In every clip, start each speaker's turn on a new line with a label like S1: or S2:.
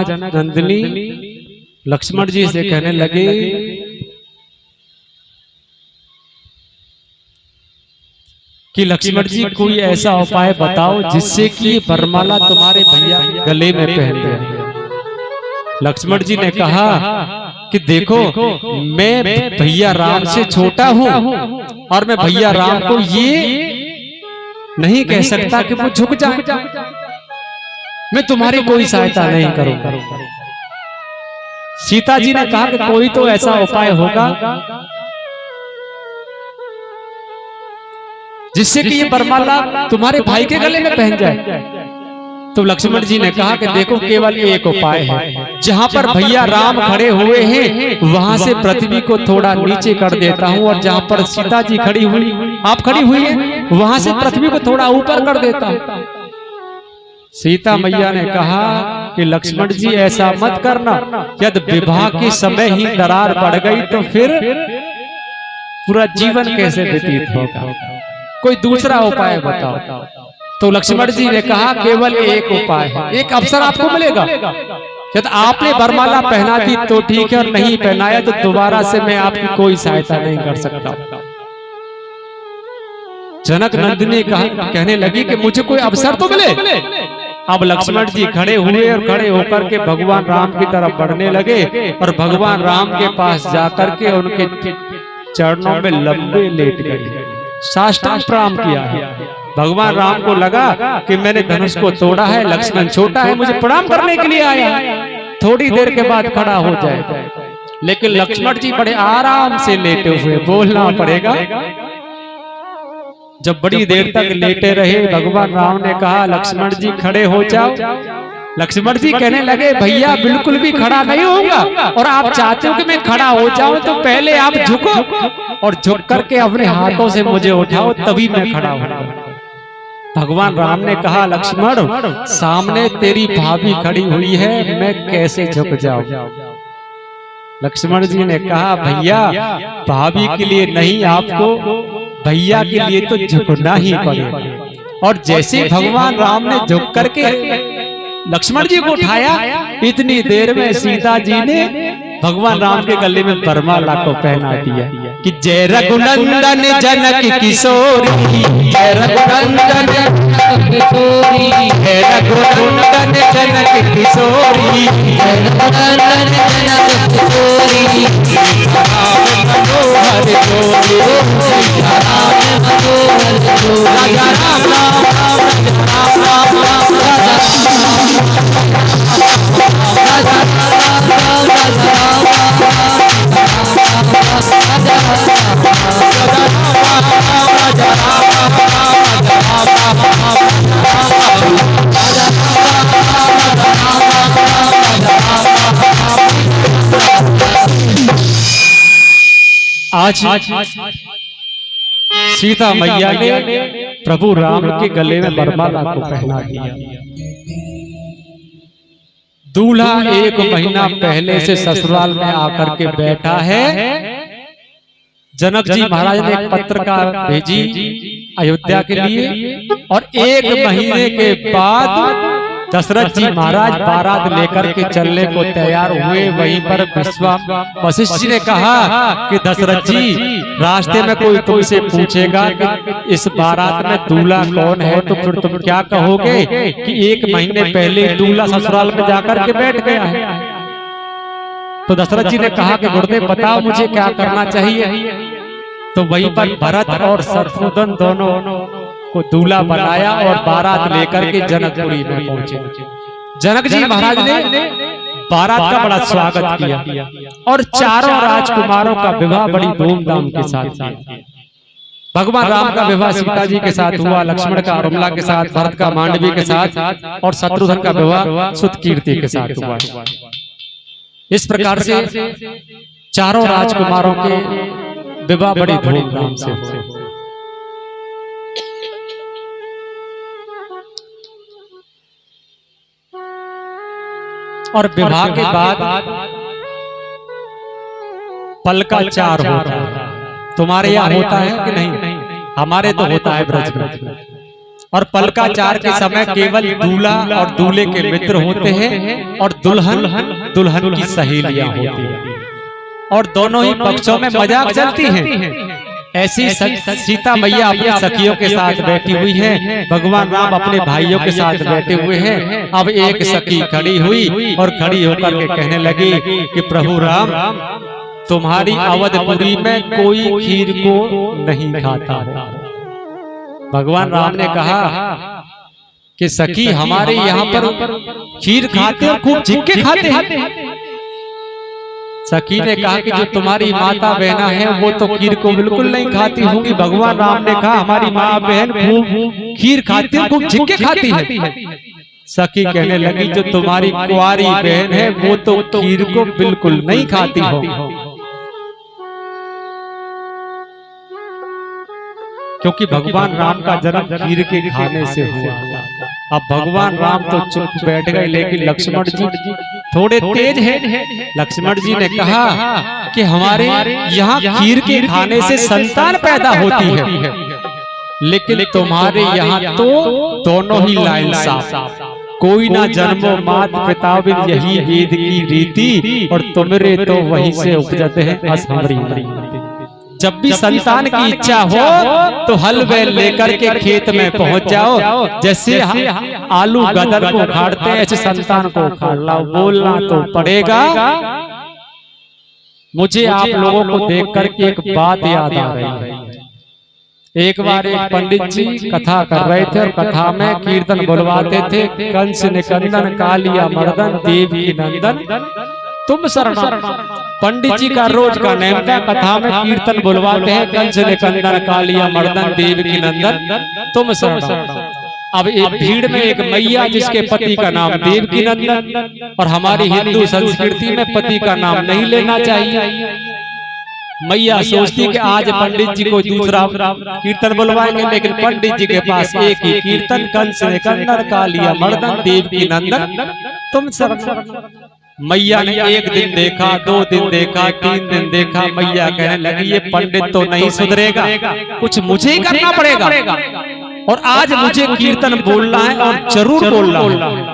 S1: जनक नंदिनी लक्ष्मण जी से कहने लगे कि लक्ष्मण जी कोई ऐसा उपाय बताओ जिससे कि वरमाला तुम्हारे भैया गले में पहन जाए। लक्ष्मण जी ने कहा कि देखो मैं भैया राम से छोटा हूं और मैं भैया राम को ये नहीं कह सकता कि वो झुक जाए। मैं तुम्हारी कोई सहायता नहीं करूंगा। सीता जी ने कहा कि कोई तो ऐसा उपाय होगा जिससे कि ये वरमाला तुम्हारे भाई के गले में पहन जाए। तो लक्ष्मण जी ने कहा कि देखो केवल एक उपाय है, जहां पर भैया राम खड़े हुए हैं वहां से पृथ्वी को थोड़ा नीचे कर देता हूं और जहां पर सीता जी खड़ी हुई आप खड़ी हुई है वहां से पृथ्वी को थोड़ा ऊपर कर देता हूं। सीता मैया ने कहा कि लक्ष्मण जी ऐसा मत करना, यदि विवाह के समय ही दरार पड़ गई तो फिर पूरा जीवन कैसे व्यतीत होगा, कोई दूसरा उपाय बताओ। तो लक्ष्मण जी ने कहा केवल एक उपाय है, एक अवसर आपको मिलेगा, यदि आपने वरमाला पहना दी तो ठीक है और नहीं पहनाया तो दोबारा से मैं आपकी कोई सहायता नहीं कर सकता। जनक नंदिनी कहने लगी कि मुझे कोई अवसर तो मिले। अब लक्ष्मण जी खड़े हुए और खड़े होकर के भगवान राम की तरफ बढ़ने लगे और भगवान राम के पास जाकर के उनके चरणों में लंबे लेट गए, साष्टांग प्रणाम किया है। भगवान राम को लगा कि मैंने धनुष को तोड़ा है, लक्ष्मण छोटा है, मुझे प्रणाम करने के लिए आया है, थोड़ी देर के बाद खड़ा हो जाए। लेकिन लक्ष्मण जी बड़े आराम से लेटे हुए, बोलना पड़ेगा। जब बड़ी देर तक लेटे रहे भगवान राम ने कहा लक्ष्मण जी खड़े हो जाओ। लक्ष्मण जी कहने लगे भैया बिल्कुल भी खड़ा नहीं होगा और आप चाहते हो कि मैं खड़ा हो जाऊं तो पहले आप झुको और झुक करके अपने हाथों से मुझे उठाओ तभी मैं खड़ा होऊंगा। भगवान राम ने कहा लक्ष्मण सामने तेरी भाभी खड़ी हुई है, मैं कैसे झुक जाऊं। लक्ष्मण जी ने कहा भैया भाभी के लिए नहीं, आपको भैया के लिए तो झुकना ही पड़ेगा। और जैसे भगवान राम ने झुक करके लक्ष्मण जी को उठाया, इतनी देर में सीता जी ने भगवान राम के गले में वरमाला को पहना दिया कि जय रघुनंदन जनक किशोरी, जय रघुनंदन किशोरी, जय रघुनंदन जनक किशोरी, जय रघुनंदन जनक किशोरी, मनोहर जोड़ी, राजा राम राम राम राम राम आज सीता मैया ने प्रभु राम के गले में वरमाला को पहना दिया। दूल्हा एक महीना पहले से ससुराल में आकर के बैठा है। जनक जी महाराज ने एक पत्रिका भेजी अयोध्या के लिए और एक महीने के बाद दशरथ जी महाराज बारात लेकर के चलने को तैयार हुए। वहीं पर वशिष्ठ जी ने कहा कि दशरथ जी रास्ते में कोई तुमसे पूछेगा कि इस बारात में दूल्हा कौन है तो फिर तुम क्या कहोगे कि एक महीने पहले दूल्हा ससुराल में जाकर के बैठ गया है। तो दशरथ जी ने कहा कि गुरुदेव बताओ मुझे क्या करना चाहिए। तो वहीं पर भरत और शत्रुघ्न दोनों को दूल्हा बनाया और बारात लेकर के जनकपुरी में पहुंचे। जनक जी महाराज ने बारात का बड़ा स्वागत किया और चारों राजकुमारों का विवाह बड़ी धूमधाम के साथ किया। भगवान राम का विवाह सीता जी के साथ हुआ, लक्ष्मण का उर्मिला के साथ, भरत का मांडवी के साथ और शत्रुघ्न का विवाह सुतकीर्ति के साथ हुआ। इस प्रकार से चारों राजकुमारों के विवाह बड़ी धूमधाम से हुए। और विवाह के बाद पल का चार होता है। तुम्हारे यहाँ होता है कि नहीं? हमारे तो होता है ब्रज में। और पलकाचार के समय केवल दूल्हा और दूल्हे के मित्र होते हैं और दुल्हन दुल्हन की सहेलियां होती हैं और दोनों ही पक्षों में मजाक चलती है। ऐसी सीता मैया अपनी सखियों के साथ बैठी हुई है, भगवान राम अपने भाइयों के साथ बैठे हुए हैं। अब एक सखी खड़ी हुई और खड़ी होकर के कहने लगी कि प्रभु राम, तुम्हारी अवधपुरी में कोई खीर को नहीं खाता। भगवान राम ने कहा कि सखी, हमारे यहाँ पर खीर खाते और खूब झिक्के खाते हैं। सखी ने कहा कि जो तुम्हारी माता बहना है वो तो खीर को बिल्कुल नहीं खाती होंगी। भगवान राम ने कहा हमारी माँ बहन खूब खीर खाती है, खूब झिक्के खाती है। सखी कहने लगी जो तुम्हारी कुंवारी बहन है वो तो खीर को बिल्कुल नहीं खाती हो, क्योंकि भगवान राम का जन्म खीर के खाने से हुआ था। अब भगवान राम तो चुप बैठ गए, लेकिन लक्ष्मण जी थोड़े तेज हैं। लक्ष्मण जी ने कहा कि हमारे यहाँ खीर के खाने से संतान पैदा होती है, लेकिन तुम्हारे यहाँ तो दोनों ही लाइन साफ, कोई ना जन्मो मात पिता बिन यही वेद की रीति, और तुम्हारे तो वहीं से उपजते हैं असहमरी। जब भी संतान की इच्छा हो तो हल बैल लेकर के खेत में पहुंच जाओ, जैसे आलू गदर को उखाड़ते हैं ऐसे संतान को उखाड़ लाओ। बोलना तो पड़ेगा। मुझे आप लोगों को देख करके एक बात याद आ रही है। एक बार एक पंडित जी कथा कर रहे थे और कथा में कीर्तन बुलवाते थे, कंस निकंदन कालिया मर्दन देवी नंदन तुम शरण। पंडित जी का रोज का नेम था, कथा में कीर्तन बुलवाते हैं, कंस निकंदन कालिया मर्दन देवकी नंदन तुम शरण। अब एक भीड़ में एक मैया जिसके पति का नाम देवकी नंदन, और हमारी हिंदू संस्कृति में पति का नाम नहीं लेना चाहिए। मैया सोचती कि आज पंडित जी को दूसरा कीर्तन बुलवाएंगे, लेकिन पंडित जी के पास एक ही कीर्तन, कंस निकंदन कालिया मर्दन देवकी नंदन तुम शरण। मैया ने एक दिन देखा, 2 दिन देखा, 3 दिन देखा। मैया कहने लगी ये पंडित तो नहीं सुधरेगा, कुछ मुझे ही करना पड़ेगा, और आज मुझे कीर्तन बोलना है और जरूर बोलना है।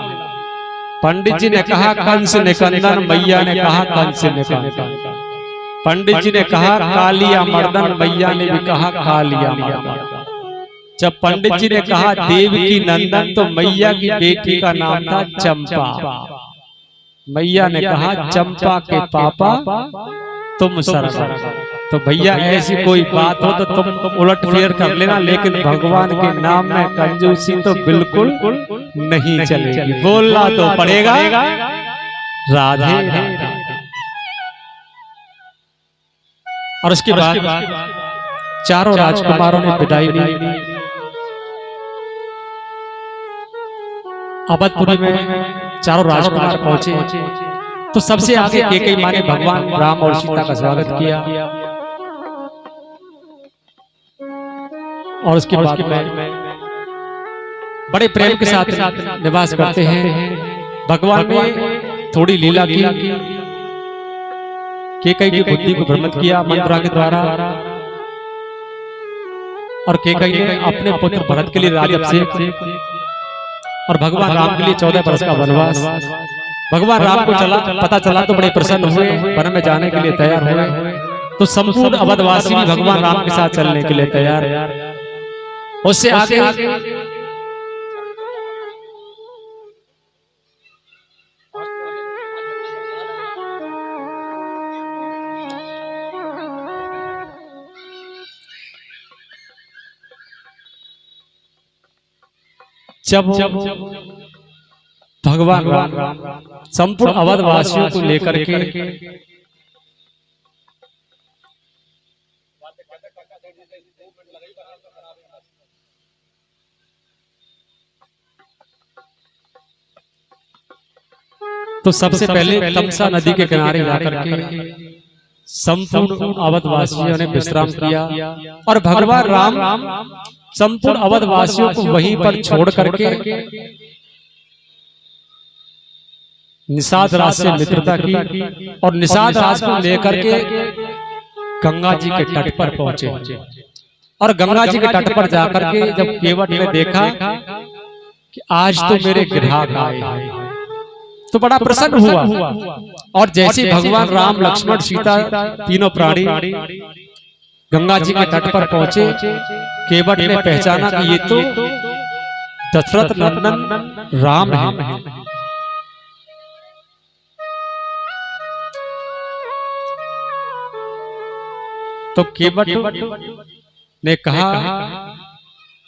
S1: पंडित जी ने कहा कंस निकंदन, मैया ने कहा कंस निकंदन। पंडित जी ने कहा कालिया मर्दन, मैया ने भी कहा कालिया मर्दन। जब पंडित जी ने कहा देवकी नंदन तो मैया की बेटी का नाम था चंपा। मैया ने कहा चंपा के पापा तुम शरण। तो भैया ऐसी कोई बात हो तो तुम उलट फेर कर लेना, लेकिन भगवान के नाम में कंजूसी तो बिल्कुल नहीं चलेगी। बोलना तो पड़ेगा राधे राधे। और उसके बाद चारों राजकुमारों ने विदाई दी। अवधपुरी में चारों राजकुमार पहुंचे तो सबसे आगे कैकेयी माँ ने भगवान राम और सीता का स्वागत किया, और उसके बाद में बड़े प्रेम के साथ निवास करते हैं। भगवान ने थोड़ी लीला की, कैकेयी की बुद्धि को भ्रमित किया मंत्रा के द्वारा, और कैकेयी ने अपने पुत्र भरत के लिए राज्याभिषेक और भगवान राम के लिए 14 वर्ष का वनवास। भगवान राम को पता चला तो बड़े प्रसन्न हुए, वन में जाने के लिए तैयार हुए। तो संपूर्ण अवधवासी भी भगवान राम के साथ चलने के लिए तैयार। उससे आगे जब भगवान राम संपूर्ण अवधवासियों को लेकर के तो सबसे पहले तमसा नदी के किनारे जाकर के संपूर्ण अवधवासियों ने विश्राम किया, और भगवान राम संपूर्ण अवधवासियों को वहीं पर छोड़ करके निषाद राज से मित्रता की, और निषाद राज को लेकर के गंगा जी के तट पर पहुंचे। और गंगा जी के तट पर जाकर के जब केवट ने देखा कि आज तो मेरे ग्राहक आए तो बड़ा प्रसन्न हुआ। और जैसे भगवान राम लक्ष्मण सीता तीनों प्राणी गंगा जी के तट पर पहुंचे, केवट ने पहचाना कि ये तो दशरथ नंदन राम है। तो केवट ने कहा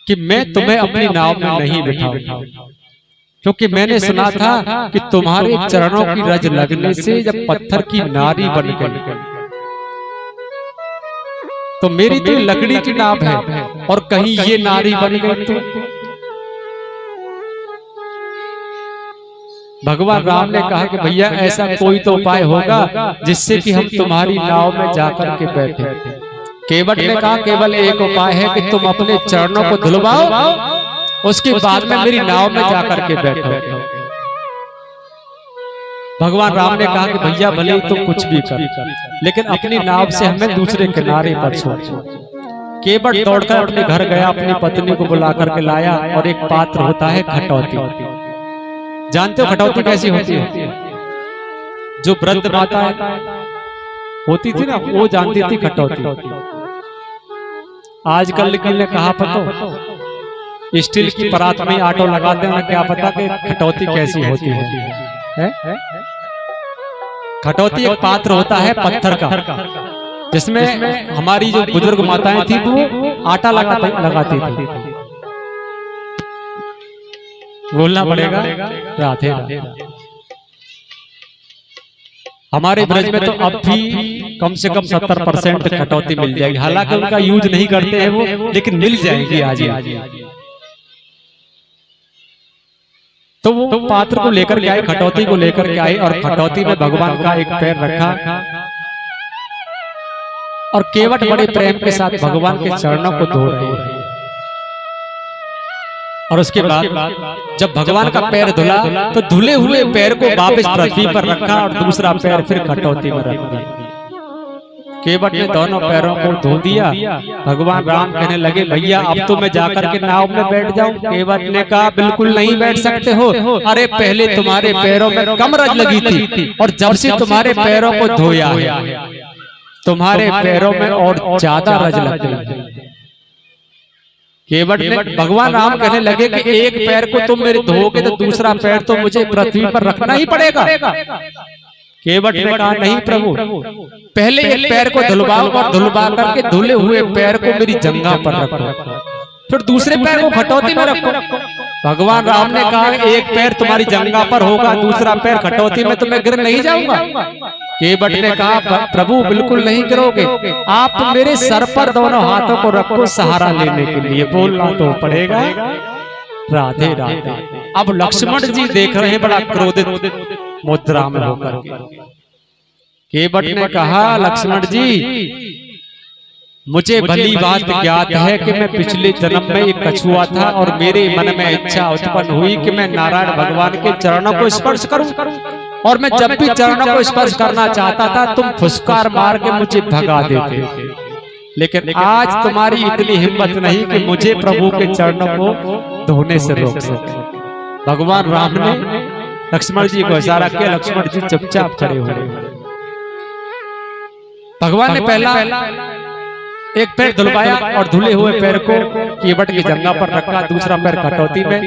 S1: कि मैं तुम्हें अपनी नाव में नहीं बिठाऊंगा, क्योंकि मैंने सुना था कि तुम्हारे चरणों की रज लगने से जब पत्थर की नारी बन गई तो मेरी तो लकड़ी की नाव है, और कहीं ये नारी बन गई तो। भगवान राम ने कहा कि भैया ऐसा कोई तो उपाय होगा जिससे कि हम तुम्हारी नाव में जाकर के बैठे। केवट ने कहा केवल एक उपाय है कि तुम अपने चरणों को धुलवाओ, उसके बाद में मेरी नाव में जाकर के बैठो। भगवान राम ने कहा कि भैया भले ही तुम कुछ भी कर, लेकिन अपनी नाव से हमें दूसरे किनारे पर छोड़। केवट दौड़कर अपने घर गया, अपनी पत्नी को बुला करके लाया, और एक पात्र होता है खटौती। जानते हो खटौती कैसी होती है? जो वृद्ध माता होती थी ना, वो जानती थी खटौती। आजकल ने कहा पता स्टील की परात में आटो लगाते हैं, क्या पता कि खटौती कैसी होती है? खटौती एक पात्र होता है पत्थर का, जिसमें हमारी जो बुजुर्ग माताएं थी वो आटा लगाती थी। बोलना पड़ेगा राधे राधे। हमारे ब्रज में तो अब भी कम से कम 70% कटौती मिल जाएगी, हालांकि उनका यूज नहीं करते हैं वो, लेकिन मिल जाएगी आज। तो वो पात्र को लेकर के आए, खटौती को लेकर के आए, और खटौती में भगवान का एक पैर रखा, और केवट बड़े प्रेम के साथ भगवान के चरणों को धो रहे हैं। और उसके बाद जब भगवान का पैर धुला तो धुले हुए पैर को वापस पृथ्वी पर रखा, और दूसरा पैर फिर खटौती में रख दिया। केवट ने दोनों पैरों को धो दिया। भगवान राम कहने लगे भैया अब तो मैं जाकर के नाव में बैठ जाऊं। केवट ने कहा बिल्कुल नहीं बैठ सकते हो, अरे पहले तुम्हारे पैरों में कम रज लगी थी, और जब से तुम्हारे पैरों को धोया है तुम्हारे पैरों में और ज्यादा रज लग गई। केवट ने भगवान राम कहने लगे कि एक पैर को तुम मेरे धोगे तो दूसरा पैर तो मुझे पृथ्वी पर रखना ही पड़ेगा। केवट ने कहा नहीं प्रभु, पहले एक पैर को धुलवाओ, और धुलवा करके धुले हुए पैर को मेरी जंघा पर रखो, फिर दूसरे पैर को खटौती में रखो। भगवान राम ने कहा एक पैर तुम्हारी जंघा पर होगा, दूसरा पैर खटौती में, तो मैं गिर नहीं जाऊंगा। केवट ने कहा प्रभु बिल्कुल नहीं गिरोगे, आप मेरे सर पर दोनों हाथों को रखो सहारा लेने के लिए। बोलना तो पड़ेगा राधे राधे। अब लक्ष्मण जी देख रहे हैं बड़ा क्रोधित मुद्रा में होकर। केवट ने कहा लक्ष्मण जी मुझे भली बात ज्ञात है कि मैं पिछले जन्म में एक कछुआ था, और मेरे मन में इच्छा उत्पन्न हुई कि मैं नारायण भगवान के चरणों को स्पर्श करूं, और मैं जब भी चरणों को स्पर्श करना चाहता था तुम फुसकार मार के मुझे भगा देते। लेकिन आज तुम्हारी इतनी हिम्मत नहीं कि मुझे प्रभु के चरणों को धोने से रोक सके। भगवान राम ने लक्ष्मण जी को इशारा किया, लक्ष्मण जी चुपचाप खड़े हो गए। भगवान ने पहला एक पैर धुलवाया, और धुले हुए पैर को केवट की जंघा पर रखा, दूसरा पैर खटौती में,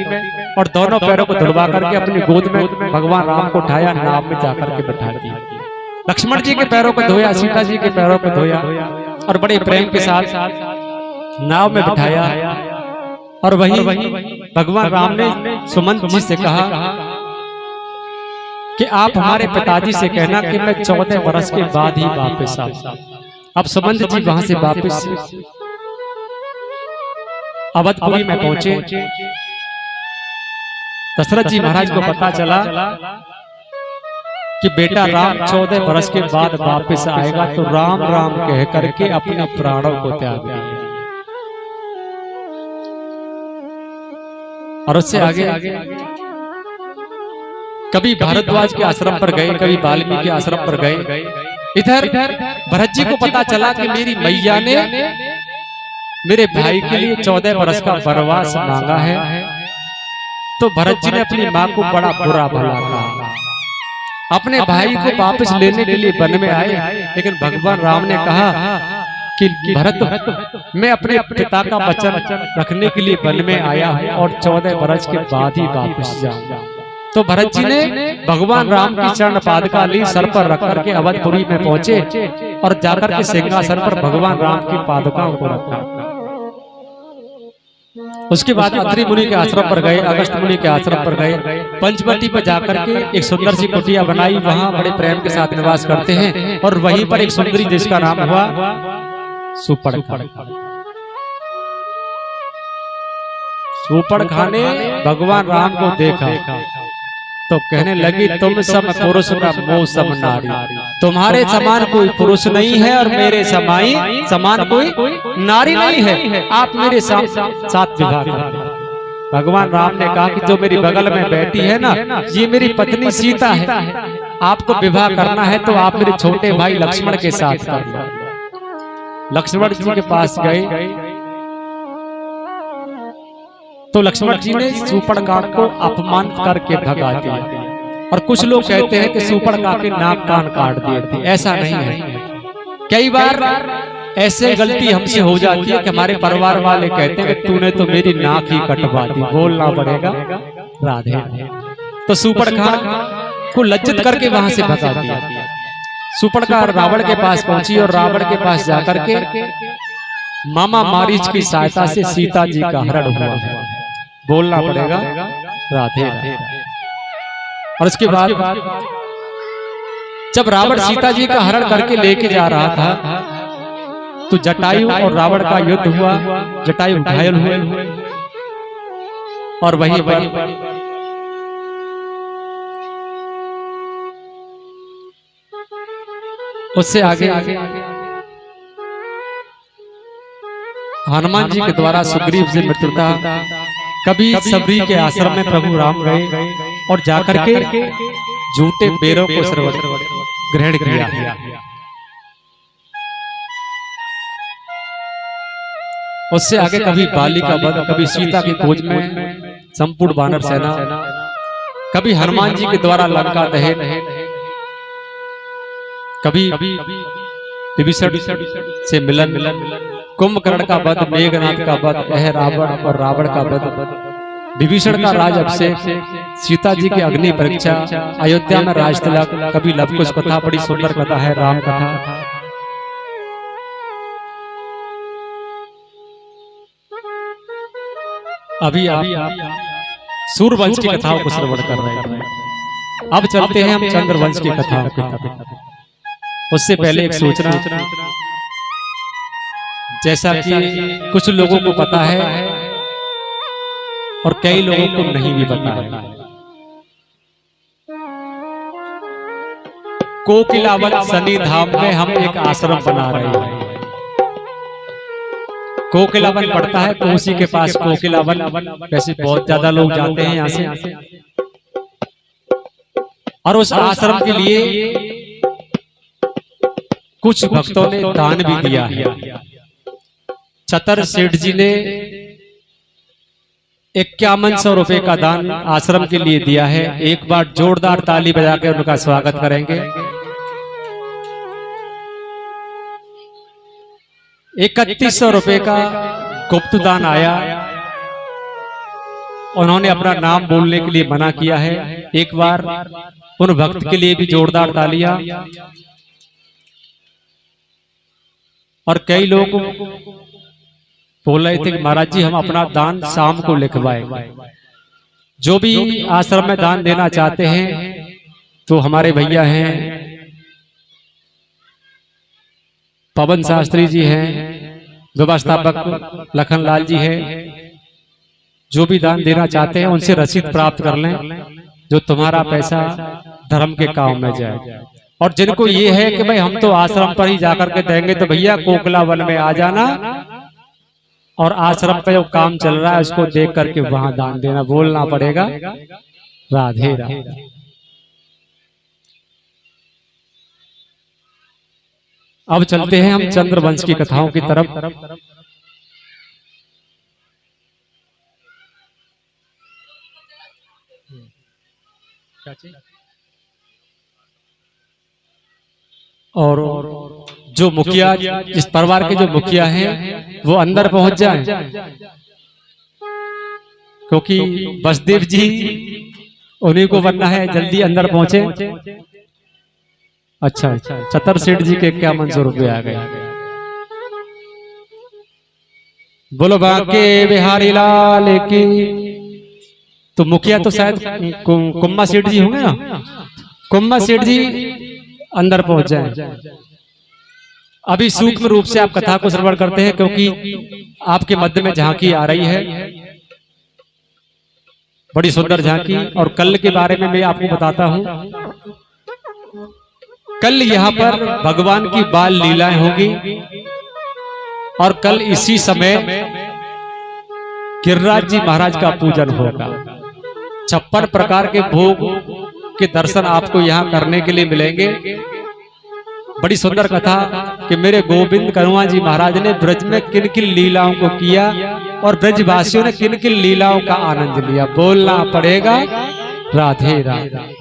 S1: और दोनों पैरों को धुलवा करके अपनी गोद में भगवान राम को उठाया, नाव में जाकर के बैठा दिया। लक्ष्मण जी के पैरों को धोया, सीता जी के पैरों को धोया, और बड़े प्रेम के साथ नाव में बिठाया। और वही भगवान राम ने सुमंत जी से कहा कि आप हमारे पिताजी से कहना कि मैं 14 वर्ष के बाद ही वापस आऊं। अब सुमंत जी वहां से वापस अवधपुरी में पहुंचे। दशरथ जी महाराज को पता चला कि बेटा राम 14 वर्ष के बाद वापस आएगा, तो राम राम कह करके अपने प्राणों को त्याग दिया। और उससे आगे कभी भारद्वाज के आश्रम पर गए, कभी वाल्मीकि के आश्रम पर गए। इधर भरत जी को पता चला कि मेरी मैया ने मेरे भाई के लिए 14 वर्ष का वनवास मांगा है। तो भरत जी ने अपनी माँ को बड़ा बुरा भला कहा। अपने भाई को वापस लेने के लिए वन में आए, लेकिन भगवान राम ने कहा कि भरत, मैं अपने पिता का वचन रखने के लिए वन में आया हूँ और 14 वर्ष के बाद ही वापस जाऊंगा। तो भरत जी ने भगवान राम की चरण पादुका ली, सर पर रख करके अवधपुरी में पहुंचे और जाकर के सिंहासन पर भगवान राम की पादुकाओं को रखा। उसके बाद अत्रि मुनि के आश्रम पर गए, अगस्त मुनि के आश्रम पर गए, पंचवटी पर जाकर के एक सुंदर सी कुटिया बनाई, वहां बड़े प्रेम के साथ निवास करते हैं। और वहीं पर एक सुंदरी जिसका नाम हुआ सुपर्णखा। सुपर्णखा ने भगवान राम को देखा तो कहने लगी, तुम सम पुरुष न मोह सम नारी। तुम्हारे समान कोई पुरुष नहीं है और मेरे समान कोई नारी नहीं है। आप मेरे साथ विवाह करें। भगवान राम ने कहा कि जो मेरी बगल में बैठी है ना, ये मेरी पत्नी सीता है। आपको विवाह करना है तो आप मेरे छोटे भाई लक्ष्मण के साथ करना। लक्ष्मण जी के पास गए तो लक्ष्मण जी ने सुपर्णखा को अपमान करके भगा दिया। और कुछ लोग कहते हैं कि सुपर्णखा के नाक कान काट दिए थे। ऐसा नहीं है। कई बार ऐसे गलती हमसे हो जाती है कि हमारे परिवार वाले कहते हैं कि तूने तो मेरी नाक ही कटवा दी, बोलना पड़ेगा राधे। तो सुपर्णखा को लज्जित करके वहां से भगा दिया। सुपर्णखा रावण के पास पहुंची और रावण के पास जाकर के मामा मारीच की सहायता से सीता जी का हरण हुआ है, बोलना पड़ेगा राधे। और उसके बाद जब रावण सीता जी का हरण करके लेके जा रहा था तो जटायु और रावण का युद्ध हुआ। जटायु घायल हुए और वहीं पर उससे आगे हनुमान जी के द्वारा सुग्रीव से मित्रता। कभी सबरी के आश्रम में प्रभु राम गए और जाकर के झूठे बेरों को ग्रहण किया। उससे आगे कभी बाली का वध, कभी सीता की खोज में संपूर्ण वानर सेना, कभी हनुमान जी के द्वारा लंका दहन, कभी विभीषण से मिलन, कुंभकर्ण का वध, मेघनाथ का वध, रावण और रावण का वध, विभीषण का राज अभिषेक, सीता जी की अग्नि परीक्षा, अयोध्या में राज तिलक, कभी लवकुश कथा, बड़ी सुंदर कथा है राम कथा। अभी आप सूर्यवंश की कथाओं को श्रवण कर रहे हैं। अब चलते हैं हम चंद्रवंश की कथाओं की तरफ। उससे पहले एक सूचना, जैसा कि कुछ लोगों को पता है और कई लोगों को नहीं भी पता है, कोकिलावन शनि धाम में हम एक आश्रम बना रहे हैं। कोकिलावन पड़ता है तो उसी के पास कोकिलावन, वैसे बहुत ज्यादा लोग जाते हैं यहाँ से। और उस आश्रम के लिए कुछ भक्तों ने दान भी दिया है। छतर सेठ जी ने 5100 रुपए का दान आश्रम के लिए दिया है। एक बार जोरदार ताली बजाकर उनका स्वागत करेंगे। 3100 रुपए का गुप्त दान आया। उन्होंने अपना नाम बोलने के लिए मना किया है। एक बार उन भक्त के लिए भी जोरदार तालियां। और कई लोग बोल रहे थे कि महाराज जी हम अपना दान शाम को लिखवाएंगे। जो भी आश्रम में दान देना चाहते हैं तो हमारे भैया हैं, पवन शास्त्री जी हैं, व्यवस्थापक लखनलाल जी हैं। जो भी दान देना चाहते हैं उनसे रसीद प्राप्त कर लें, जो तुम्हारा पैसा धर्म के काम में जाए। और जिनको ये है कि भाई हम तो आश्रम पर ही जाकर के देंगे, तो भैया कोकिलावन में आ जाना और आश्रम पे जो काम चल रहा है उसको देख करके वहां दान देना, बोलना पड़ेगा राधे राधे। अब चलते हैं हम चंद्रवंश की कथाओं की तरफ। और जो मुखिया, इस परिवार के जो मुखिया हैं वो अंदर पहुंच जाएं, क्योंकि बसदेव जी उन्हीं को बनना है, जल्दी अंदर पहुंचे। अच्छा, चतर सेठ जी के क्या मंजूर रुपये आ गए। बोलो बाके बिहारी लाल की। तो मुखिया तो शायद कुम्मा सेठ जी होंगे ना, कुम्मा सेठ जी अंदर पहुंच जाएं। अभी सूक्ष्म रूप से आप कथा को श्रवण करते हैं, क्योंकि आपके मध्य में झांकी आ रही है, बड़ी सुंदर झांकी। और कल के बारे में मैं आपको बताता हूं। कल यहाँ पर भगवान की बाल लीलाएं होगी, और कल इसी समय गिरिराज जी महाराज का पूजन होगा। 56 प्रकार के भोग के दर्शन आपको यहाँ करने के लिए मिलेंगे। बड़ी सुंदर कथा कि मेरे गोविंद कनुआ जी महाराज ने ब्रज में किन किन लीलाओं को किया, और ब्रजवासियों ने किन किन लीलाओं का आनंद लिया। बोलना पड़ेगा राधे राधे।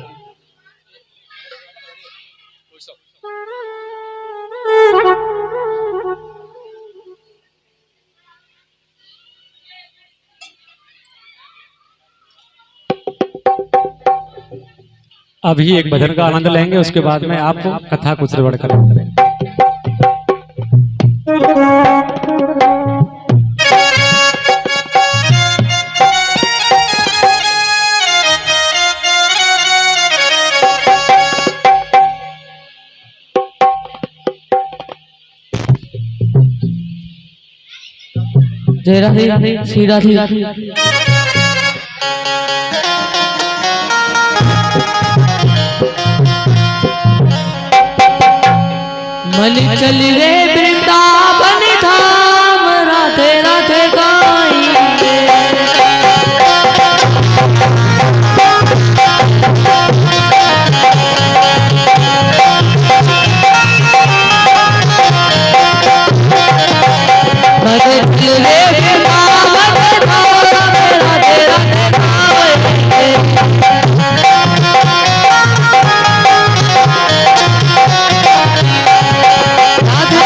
S1: अभी एक भजन का आनंद लेंगे, उसके बाद में आप कथा को श्रवण करेंगे।
S2: जय राधे श्री राधे। मन चल रे वृंदावन धाम, राधे राधे गाएंगे। मन चल रे वृंदावन धाम, राधे राधे गाएंगे। राधे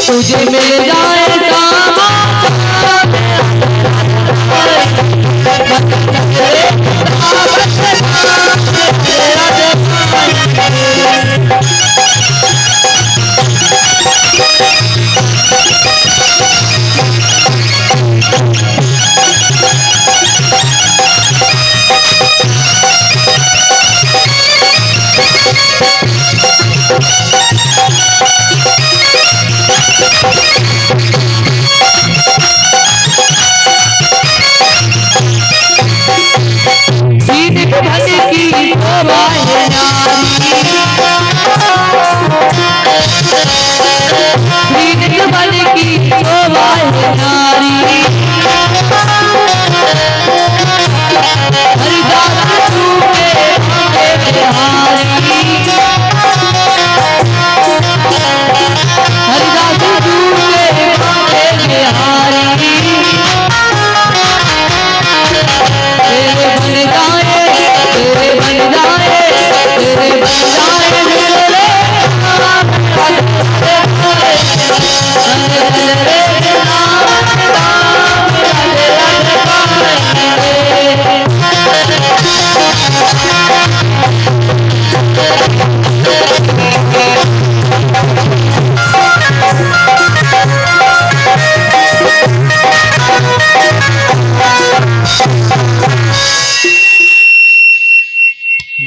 S2: तुझे मिल जाए दामा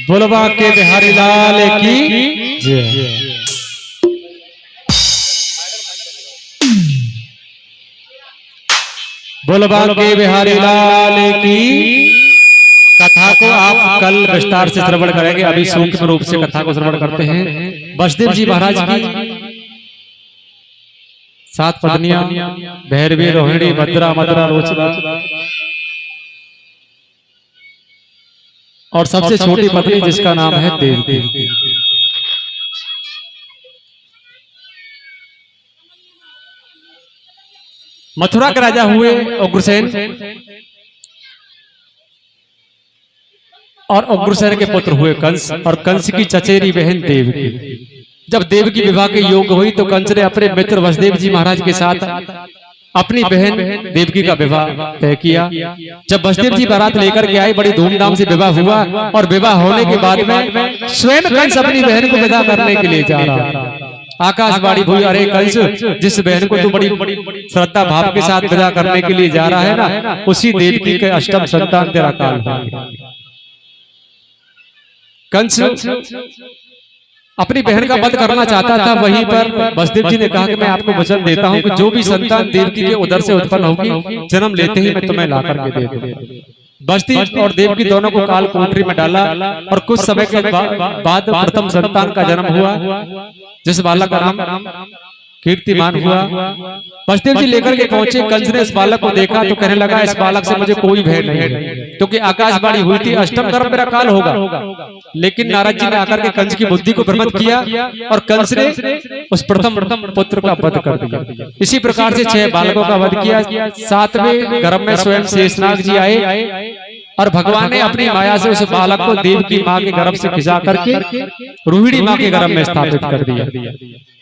S1: बोलबा के बिहारी लाल की जय। बोलबा के बिहारी लाल की। कथा को आप कल विस्तार से श्रवण करेंगे, अभी सूक्ष्म रूप से कथा को श्रवण करते हैं। वसुदेव जी महाराज की 7 पत्नियां, भैरवी, रोहिणी, भद्रा, मद्रा, रोचना और सबसे छोटी पत्नी जिसका नाम है देवकी। मथुरा के राजा हुए उग्रसेन और उग्रसेन के पुत्र हुए कंस, और कंस की चचेरी बहन देवकी। जब देवकी विवाह के योग हुई तो कंस ने अपने मित्र वसुदेव जी महाराज के साथ अपनी बहन देवकी का विवाह तय किया। जब वसुदेव जी बारात लेकर के आए, बड़ी धूमधाम से विवाह हुआ, और विवाह होने के बाद में स्वयं कंस अपनी बहन को विदा करने के लिए जा रहा। आकाशवाणी हुई, अरे कंस, जिस बहन को तू बड़ी श्रद्धा भाव के साथ विदा करने के लिए जा रहा है ना, उसी देवकी के अष्टम संतान तेरा काल है। कंस अपनी बहन का वध करना चाहता था। वहीं पर वसुदेव जी ने कहा कि मैं आपको वचन देता हूं कि जो भी संतान देवकी के उदर से उत्पन्न होगी, जन्म लेते ही मैं तुम्हें ला करके दे दूंगा। वसुदेव और देवकी दोनों को काल कोठरी में डाला, और कुछ समय के बाद प्रथम संतान का जन्म हुआ, जिस बालक का नाम कीर्तिमान हुआ। वसुदेव जी लेकर के पहुंचे, कंस ने इस बालक को देखा तो कहने लगा, इस बालक से मुझे कोई भय नहीं है, क्योंकि आकाशवाणी हुई थी अष्टम गर्भ मेरा काल होगा। लेकिन नारद जी ने आकर के कंस की बुद्धि को भ्रमित किया, और कंस ने उस प्रथम पुत्र का वध कर दिया। इसी प्रकार से 6 बालकों का वध किया। 7वें गर्भ में स्वयं शेषनाग जी आए, और भगवान ने अपनी माया से उस बालक को देव की माँ के गर्भ से खिंचा करके रोहिणी माँ के गर्भ में स्थापित कर दिया,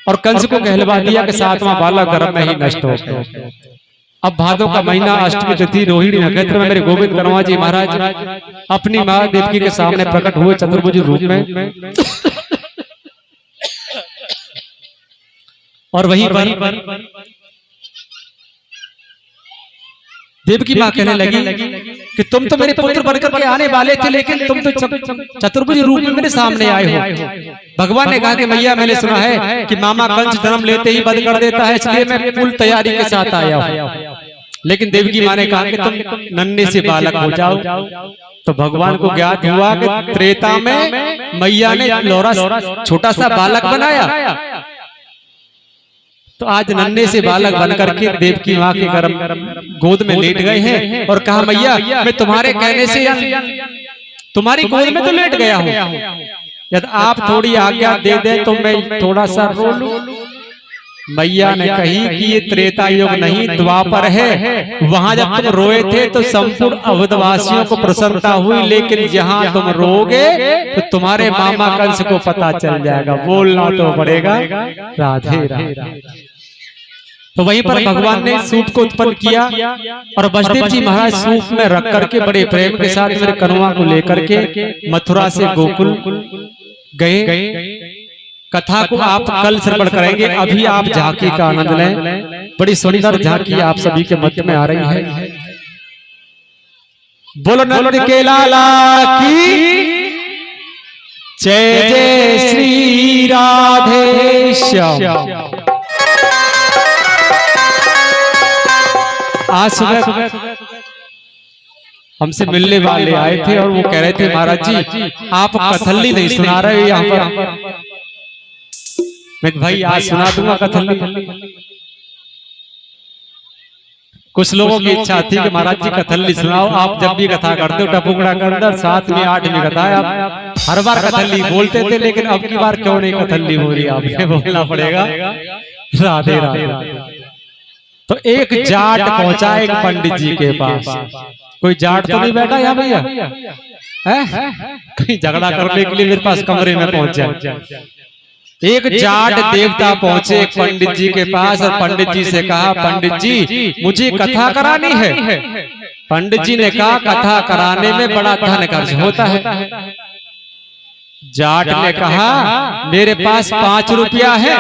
S1: और कंस को कहलवा दिया कि 7वां बालक गर्भ में ही नष्ट हो गया। अब भादों का महीना, अष्टमी तिथि, रोहिणी नक्षत्र में मेरे गोविंद कनवा जी महाराज अपनी माँ देवकी के सामने प्रकट हुए चतुर्भुज रूप में, और वहीं पर देवकी माँ कहने लगी कि तुम तो मेरे पुत्र बनकर के आने वाले थे, लेकिन तुम तो चतुर्भुज रूप में मेरे सामने आए हो। भगवान ने कहा कि मैया, मैंने सुना है कि मामा कंस जन्म लेते ही वध कर देता है, इसलिए मैं फुल तैयारी के साथ आया हूँ। लेकिन देवकी माँ ने कहा कि तुम नन्हे से बालक हो जाओ। तो भगवान को ज्ञात हुआ कि त्रेता में मैया ने लोरा छोटा सा बालक बनाया, तो आज नन्हे से बालक बनकर के देवकी माँ के गर्भ गोद में लेट गए हैं, और कहा मैया, मैं तुम्हारे कहने से तुम्हारी गोद में तो लेट गया हूँ, यदि आप थोड़ी आज्ञा दे दे तो मैं थोड़ा सा रो लूं। मैया ने कही कि ये त्रेता युग नहीं, द्वापर है। वहां जब तुम रोए थे तो संपूर्ण अवधवासियों को प्रसन्नता हुई, लेकिन जहां तुम रोगे तो तुम्हारे मामा कंस को पता चल जाएगा। बोलना तो पड़ेगा राधे राधे। तो वहीं पर भगवान ने सूप को उत्पन्न किया और वसुदेव जी महाराज सूप में रख करके बड़े प्रेम के साथ मेरे कनुआ को लेकर के मथुरा से गोकुल गए। कथा को आप कल श्रवण करेंगे, अभी आप झांकी का आनंद लें। बड़ी सुंदर झांकी आप सभी के मध्य में आ रही है। बोलो नंद के लाला की जय, जय श्री राधे श्याम। आज सुबह हमसे मिलने वाले आए थे और वो कह रहे थे महाराज जी आप कथल्ली नहीं सुना रहे यहाँ पर। मैं भाई आज सुना दूंगा कथल्ली। कुछ लोगों की इच्छा थी कि महाराज जी कथल्ली सुनाओ। आप जब भी कथा करते हो टपुकड़ा के अंदर 7 में 8 में कथा है, आप हर बार कथल्ली बोलते थे, लेकिन अब की बार क्यों नहीं कथल्ली बोली? आपने बोलना पड़ेगा राधे राधे। तो एक जाट पहुंचा एक पंडित जी के पास। कोई जाट तो नहीं बैठा यहाँ भैया? कहीं झगड़ा करने के लिए मेरे पास कमरे में पहुंचा। एक जाट देवता पहुंचे एक पंडित जी के पास और पंडित जी से कहा, पंडित जी मुझे कथा करानी है। पंडित जी ने कहा कथा कराने में बड़ा धन खर्च होता है। जाट ने कहा मेरे पास 5 रुपया है।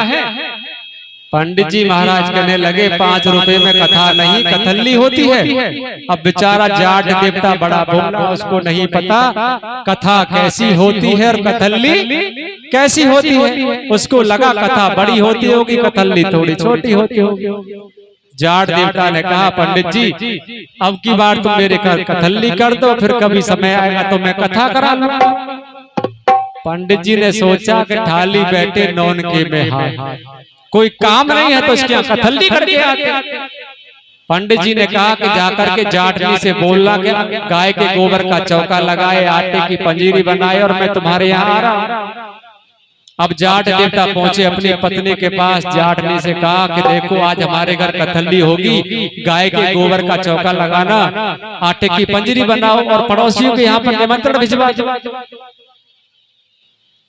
S1: पंडित जी महाराज कहने लगे 5 रुपए में कथा नहीं कथल्ली होती है। अब बेचारा जाट देवता बड़ा बोला, उसको नहीं पता कथा कैसी होती है और कथल्ली कैसी होती है। उसको लगा कथा बड़ी होती होगी, कथल्ली थोड़ी छोटी होती होगी। जाट देवता ने कहा पंडित जी अब की बार तुम मेरे घर कथल्ली कर दो, फिर कभी समय आएगा तो मैं कथा करा लूंगा। पंडित जी ने सोचा कि ठाली बैठे नौन के में हाथ, कोई काम नहीं है तो इसके यहाँ कथल्ली करके आते। पंडित जी ने कहा कि जाकर के जाट जी से बोलना कि गाय के गोबर का चौका लगाए, आटे की पंजीरी बनाए और मैं तुम्हारे यहाँ आ रहा हूँ। अब जाट देवता पहुंचे अपनी पत्नी के पास। जाट जी से कहा कि देखो आज हमारे घर कथल्ली होगी, गाय के गोबर का चौका लगाना, आटे की पंजीरी बनाओ और पड़ोसियों के यहाँ पर निमंत्रण भिजवा।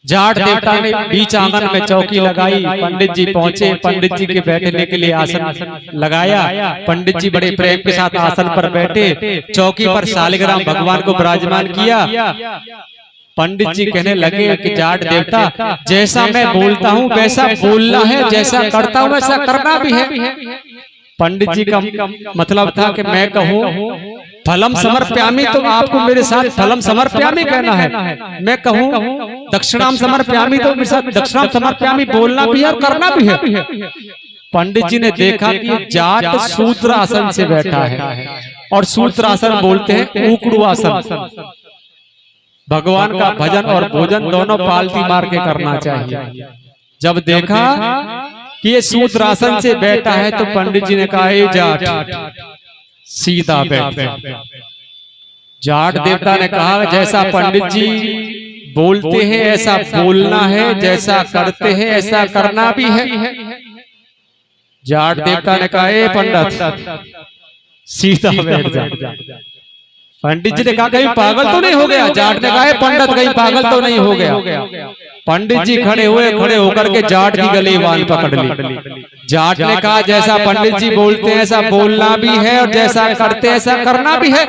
S1: जाट देवता ने बीच आंगन में चौकी लगाई। पंडित जी पहुंचे, पंडित जी के बैठने के लिए आसन लगाया। पंडित जी बड़े प्रेम के साथ आसन पर बैठे, चौकी पर शालिग्राम भगवान को विराजमान किया। पंडित जी कहने लगे कि जाट देवता जैसा मैं बोलता हूँ वैसा बोलना है, जैसा करता हूँ वैसा करना भी है। पंडित जी का मतलब था कि मैं कहूँ फलम समर्प्यामि तो आपको मेरे साथ फलम समर्प्यामि कहना है। मैं कहूँ दक्षिणाम समर्प्यामि तो मेरे साथ दक्षिणाम समर्प्यामि बोलना भी है और करना भी है। पंडित जी ने देखा कि जाट सूत्रासन से बैठा है और सूत्रासन बोलते हैं उकड़ू आसन। भगवान का भजन और भोजन दोनों पालती मार के करना चाहिए। जब देखा कि ये सूत्रासन से बैठा है तो पंडित जी ने कहा ए जाट सीधा बैठ। जाट देवता ने कहा जैसा पंडित जी बोलते हैं ऐसा बोलना है, जैसा करते हैं ऐसा करना भी है। जाट देवता ने कहा ए पंडित सीधा बैठ जा। पंडित जी ने कहा कहीं पागल तो नहीं हो गया? जाट ने कहा पंडित कहीं पागल तो नहीं हो गया? पंडित जी खड़े हुए, खड़े होकर के जाट की गले वाल पकड़ ली। जाट ने कहा जैसा पंडित जी बोलते हैं ऐसा बोलना भी है और जैसा करते हैं ऐसा करना भी है।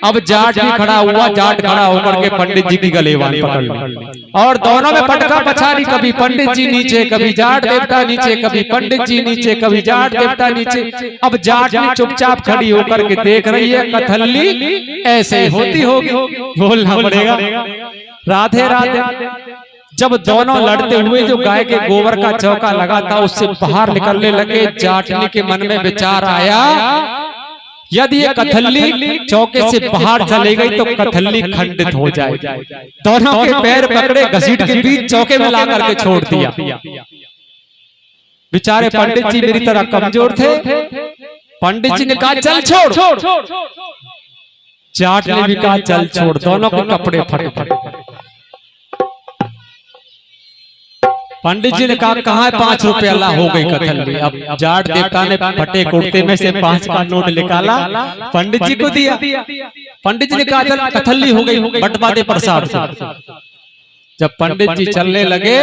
S1: अब जाट भी खड़ा हुआ, जाट खड़ा होकर के पंडित जी की गले वाल पकड़ ली और दोनों में पटका पछाड़ी, कभी पंडित जी नीचे, कभी जाट देवता नीचे, कभी पंडित जी नीचे, कभी जाट देवता नीचे। अब जाट ने चुपचाप खड़ी होकर के देख रही है कथल्ली ऐसे होती होगी, बोलना पड़ेगा राधे राधे। जब दोनों लड़ते हुए जो गाय के गोबर का चौका लगा था उससे बाहर निकलने लगे, जाटनी के मन में विचार आया यदि ये कथल्ली चौके से बाहर चली गई तो कथल्ली खंडित हो जाए। दोनों के पैर पकड़े, घसीट के बीच चौके में ला करके छोड़ दिया। बेचारे पंडित जी मेरी तरह कमजोर थे। पंडित जी ने कहा चल छोड़। जाट ने भी कहा चल छोड़। दोनों के कपड़े फटे। पंडित जी ने कहा कहाँ 5 रुपए अल्लाह हो गई कथल्ली। अब जाट देवता ने फटे कुर्ते में से 5 का नोट निकाला, पंडित जी को दिया। पंडित जी ने कहा चल कथल्ली हो गई, बंटवा दे प्रसाद। जब पंडित जी चलने लगे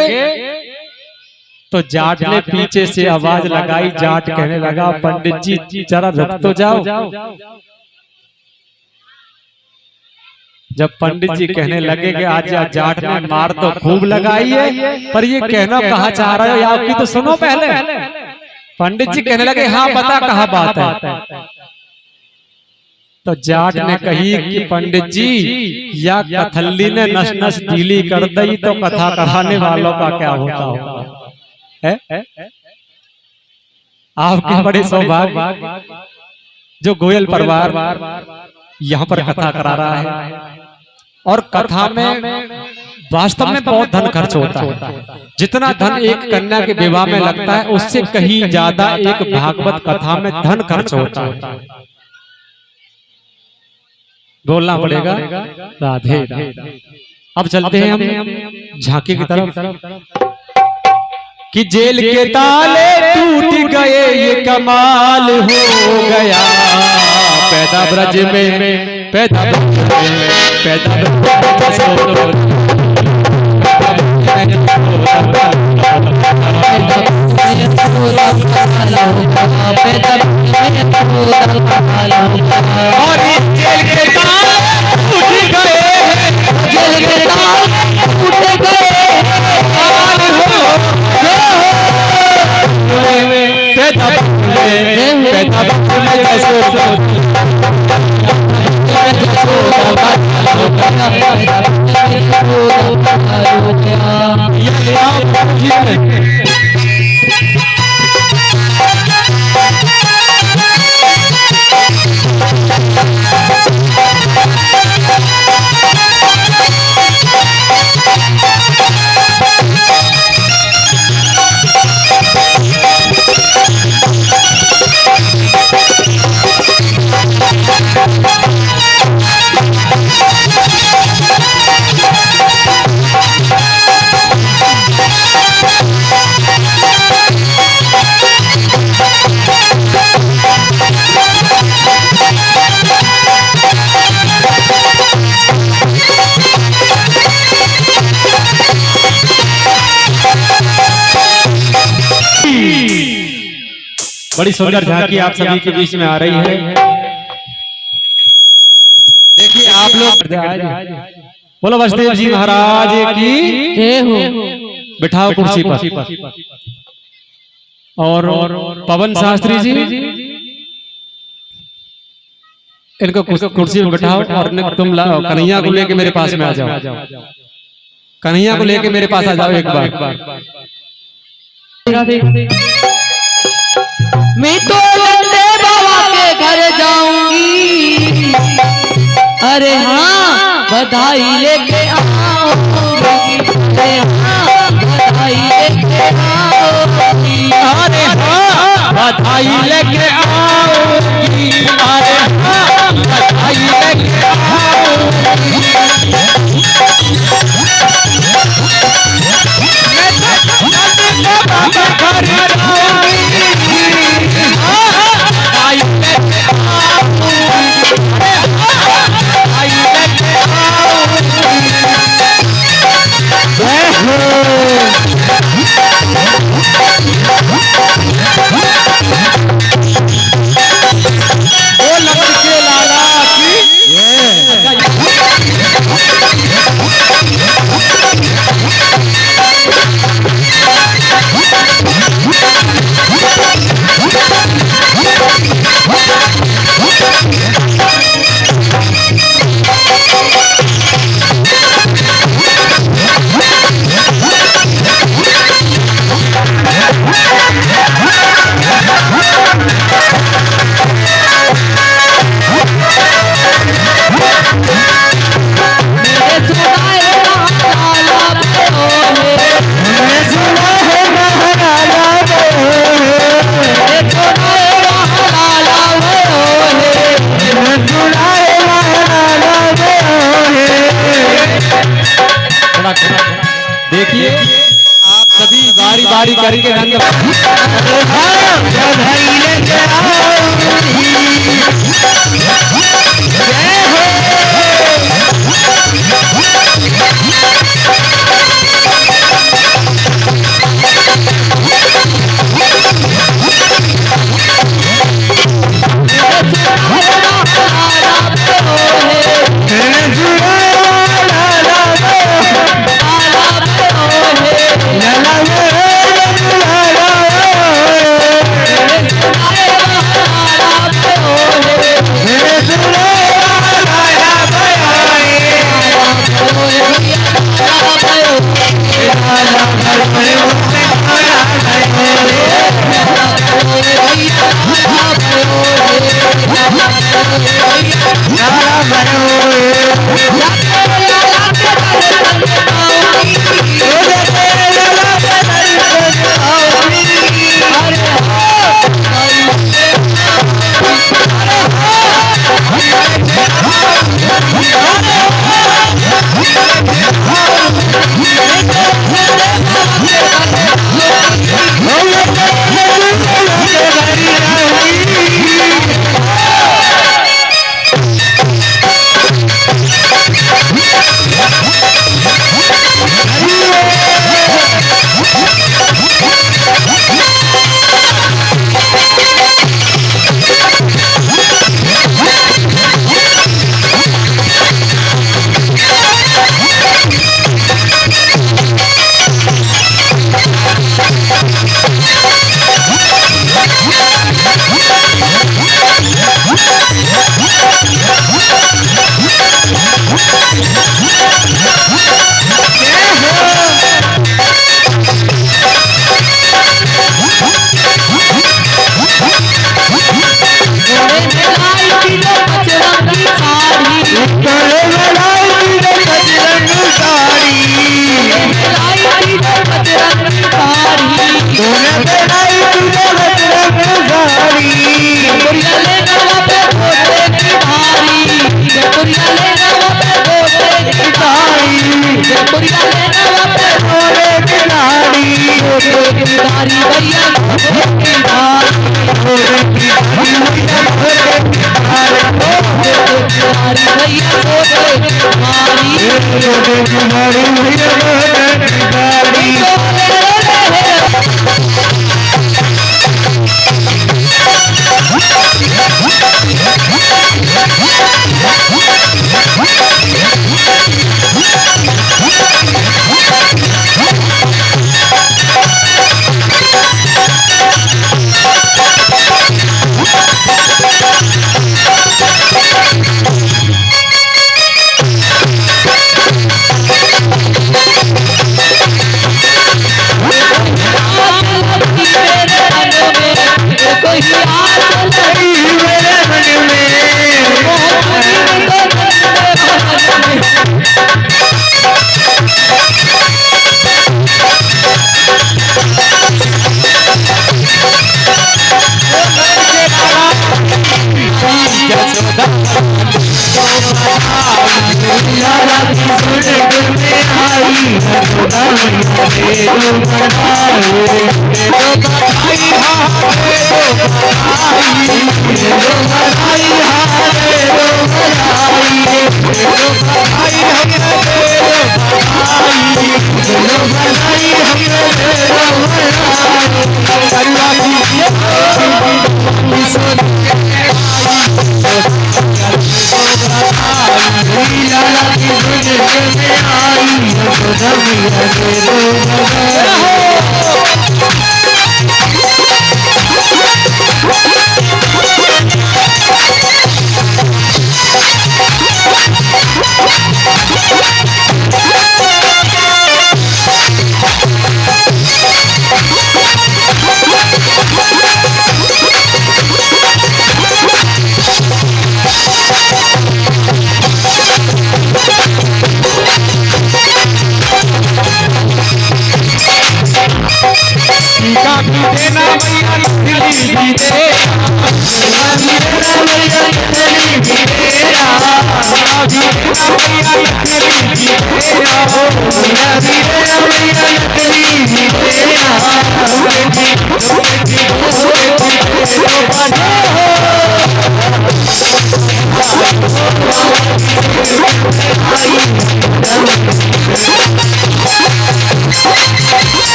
S1: तो जाट ने पीछे से आवाज लगाई। जाट कहने लगा, पंडित जी जरा रुक तो जाओ। जब पंडित जी कहने लगे कि आज जाट ने मार तो खूब लगाई है, पर ये कहना कहाँ चाह रहे हो आपकी तो सुनो पहले। पंडित जी कहने लगे, हाँ बता कहाँ बात है। तो जाट ने कही कि पंडित जी या कथल्ली ने नस नस ढीली कर दी तो कथा कराने वालों का क्या होता होगा। आपके बड़े सौभाग्य जो गोयल परिवार यहाँ पर कथा करा रहा है। और कथा में वास्तव में बहुत धन खर्च होता है। जितना धन एक कन्या के विवाह में लगता है उससे कहीं ज्यादा एक भागवत कथा में धन खर्च होता है। बोलना पड़ेगा राधे राधे। अब चलते हैं हम झांकी की तरफ। कि जेल के ताले टूट गए ये कमाल हो गया। पैदा ब्रज में पैदा और जेल के ताले टूट गए, जेल के ताले टूट गए। बड़ी सुंदर झांकी आप सभी के बीच में आ रही है। देखिए आप लोग बोलो वसुदेव जी महाराज की जय हो। बिठाओ कुर्सी पर। और पवन शास्त्री जी इनको कुर्सी पर बिठाओ। और तुम कन्हैया को लेके मेरे पास में आ जाओ। कन्हैया को लेके मेरे पास आ जाओ एक बार।
S2: मैं तो नंदे बाबा के घर जाऊंगी। अरे हाँ बधाई लेके आऊंगी। अरे हाँ बधाई लेके आऊंगी।
S1: अरे हाँ बधाई लेके आऊंगी। अरे हाँ बधाई लेके आऊंगी। देखिए आप सभी बारी बारी करके रंग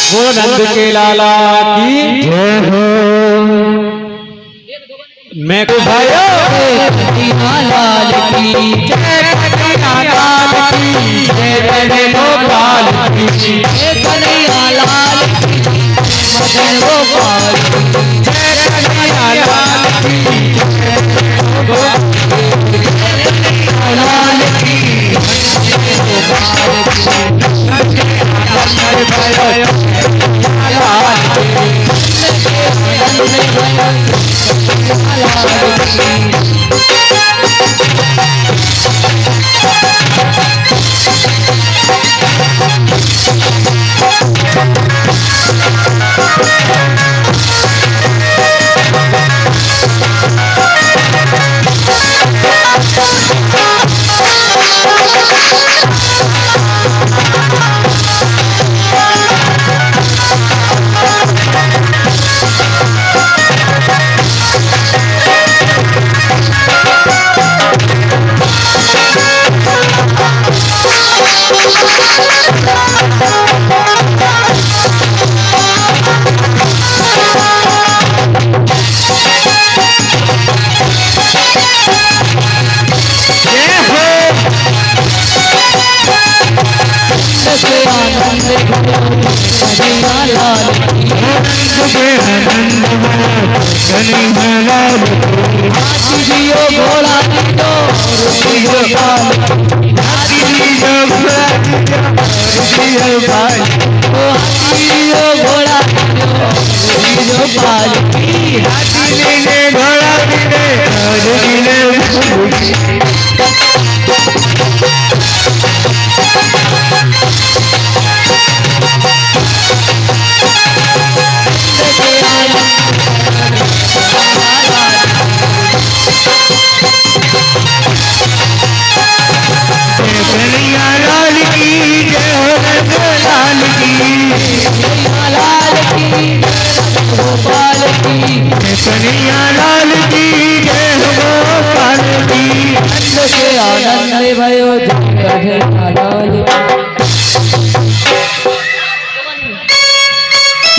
S1: वो नंद के लाला की जय हो। मैं को भाइयों
S2: लाल की
S1: जय लाल की जय गोपाल की
S2: जय कन्हैया लाल की मदन गोपाल की
S1: जय कन्हैया लाल की
S2: लाल की घोड़ा
S1: कन्हैया लाल की जय गोपाल की
S2: के आनंद भयो लाल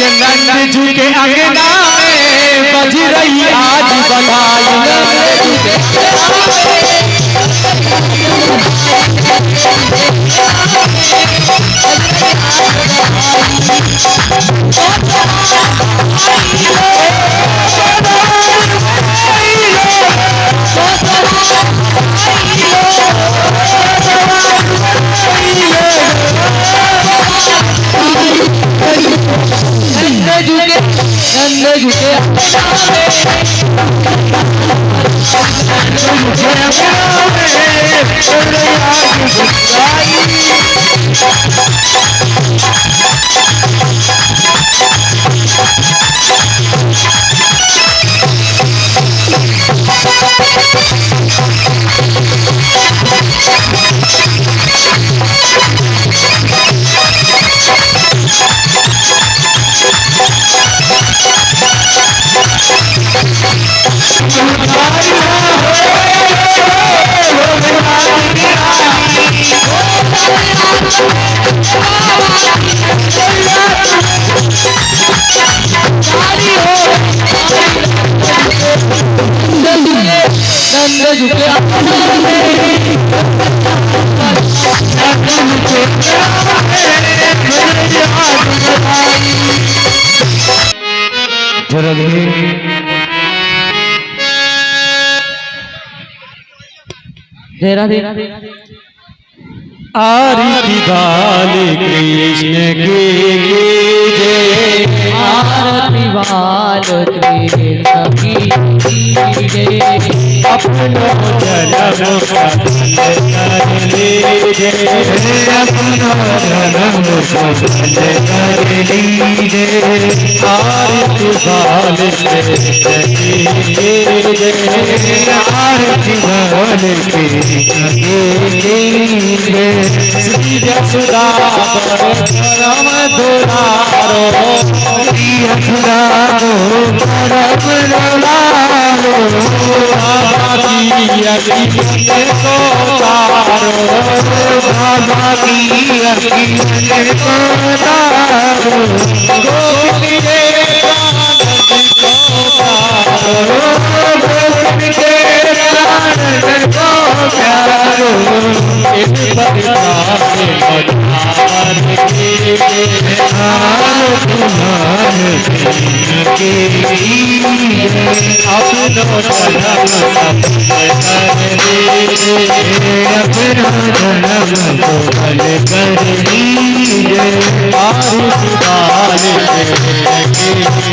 S1: नंद जी के अंगना में बज रही आज बधाई आरी की बाल कृष्ण की जय
S2: आरती वाल तेरे सखी रे
S1: अपनो जन्म सफल कर लीजे, अपनो जन्म सफल कर लीजे, आरती वाल तेरे सखी रे, आरती वाल तेरे सखी रे। श्री यशोदा परम दुलारो, श्री यशोदा परम दुलारो, बाबा की अखियन को तारो, बाबा की अखियन को तारो, गोविंद के आनंद को तारो, गोविंद के आनंद को प्यारो, इस प्रकार से मधार के हार तुम्हारे के अपनो जन्म सफल कर लीजे, अपनो जन्म सफल कर लीजे, आरती वाल तेरे आरती वाल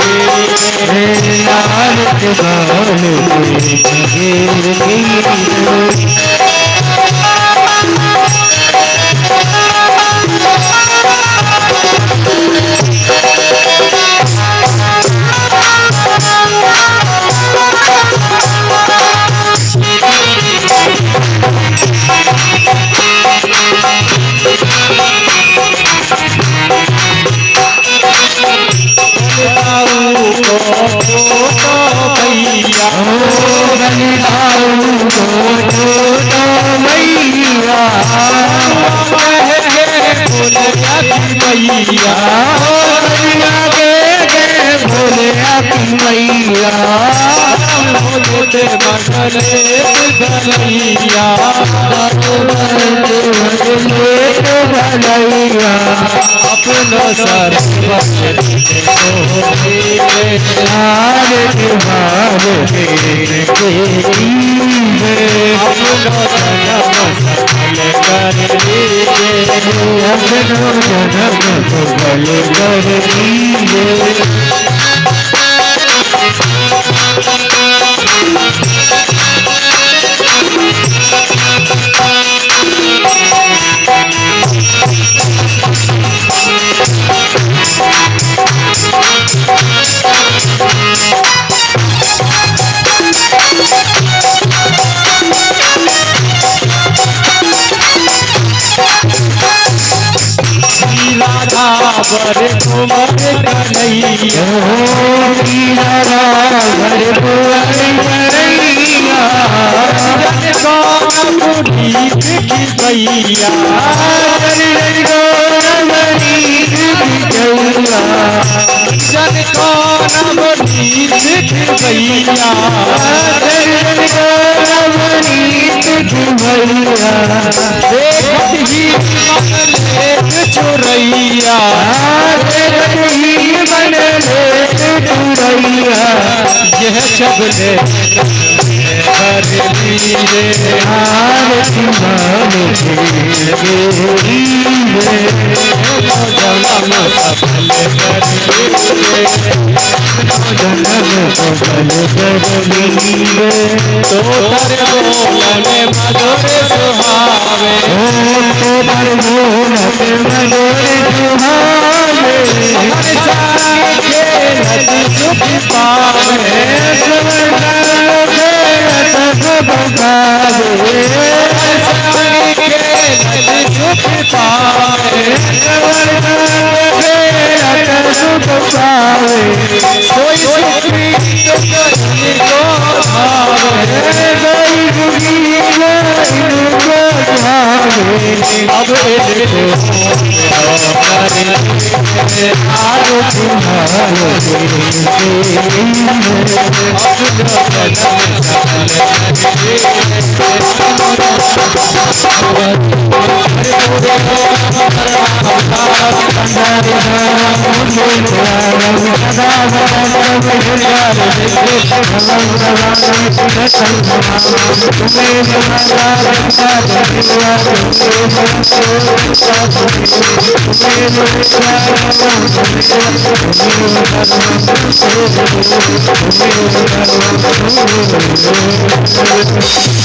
S1: तेरे अपनो सर्वस्व आरती वाल तेरे अपनो जन्म सफल कर लीजे, अपनो जन्म सफल कर लीजे। राधा बर कुंवर कन्हैया, राधा बर कुंवर कन्हैया, जन कौन पुनीत की भैया, जन कौन पुनीत की भैया, जन कौन पुनीत की भैया, जन कौन पुनीत की भैया, देखत ही मन लेत चुरैया, देखत ही मन लेत चुरैया, यह शबले कर लीजे, आरती वाल तेरे जन्म सफल कर लीजे, जन्म सफल कर लीजे। तो तर बोलने मधुर सुहावे, तो तर बोलने मधुर सुहावे, हर सारी खेलत सुख पावे, सब पावे, हर सारी खेलत सुख पावे, सुख पावे, कोई सुखी को भावे, कोई सुखी को भावे, अब इनको आरती वाल तेरे
S2: Thank you.